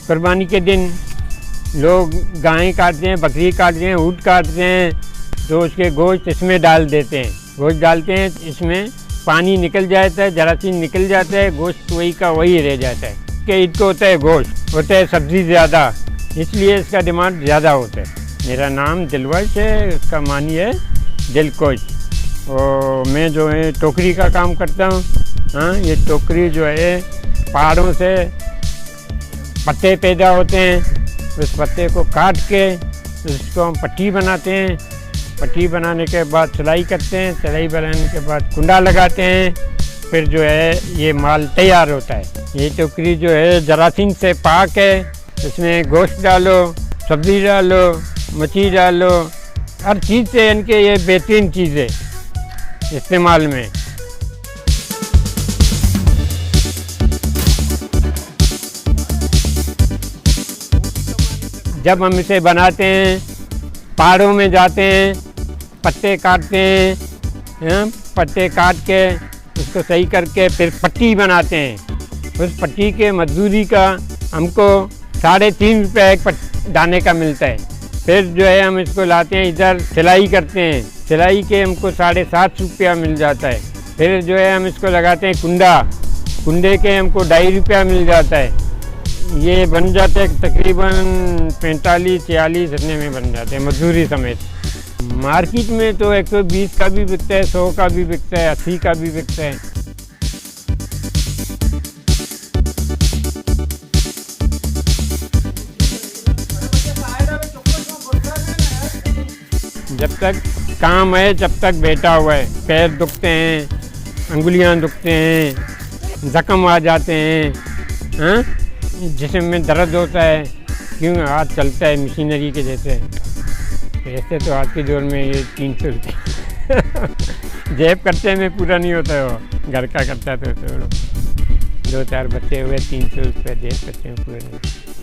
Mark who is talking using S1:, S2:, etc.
S1: कुर्बानी के दिन लोग गाय काटते हैं, बकरी काटते हैं, ऊँट काटते हैं, तो उसके गोश्त इसमें डाल देते हैं। गोश्त डालते हैं, इसमें पानी निकल जाता है, जरासीम निकल जाता है, गोश्त वही का वही रह जाता है। कि इसको होता है गोश्त, होता है सब्ज़ी ज़्यादा, इसलिए इसका डिमांड ज़्यादा होता है। मेरा नाम दिलवश है, उसका मानी है दिलखुश। और मैं जो है टोकरी का काम करता हूँ। हाँ, ये टोकरी जो है पहाड़ों से पत्ते पैदा होते हैं, उस पत्ते को काट के उसको हम पट्टी बनाते हैं। पट्टी बनाने के बाद सिलाई करते हैं, सिलाई बनाने के बाद कुंडा लगाते हैं, फिर जो है ये माल तैयार होता है। ये टोकरी जो है जरासीम से पाक है, इसमें गोश्त डालो, सब्ज़ी डालो, मछली डालो, हर चीज़ से इनके ये बेहतरीन चीज़ है इस्तेमाल में। जब हम इसे बनाते हैं, पहाड़ों में जाते हैं, पत्ते काटते हैं, पत्ते काट के उसको सही करके फिर पट्टी बनाते हैं। उस पट्टी के मजदूरी का हमको 3.5 रुपये एक दाने का मिलता है। फिर जो है हम इसको लाते हैं, इधर सिलाई करते हैं, सिलाई के हमको 7.5 रुपया मिल जाता है। फिर जो है हम इसको लगाते हैं कुंडा, कुंडे के हमको 2.5 रुपया मिल जाता है। ये बन जाते हैं तकरीबन 45-46 इतने में बन जाते हैं मजदूरी समेत। मार्केट में तो 120 का भी बिकता है, 100 का भी बिकता है, 80 का भी बिकता है। जब तक काम है जब तक बैठा हुआ है। पैर दुखते हैं, अंगुलियां दुखते हैं, जख्म आ जाते हैं, हाँ, जिस्म में दर्द होता है, क्यों हाथ चलता है मशीनरी के जैसे। ऐसे तो आज के दौर में ये 300 रुपये जेब खर्चे में पूरा नहीं होता है। वो घर का खर्चा तो 2-4 बच्चे हुए, 300 रुपये जेब खर्चे में पूरे नहीं।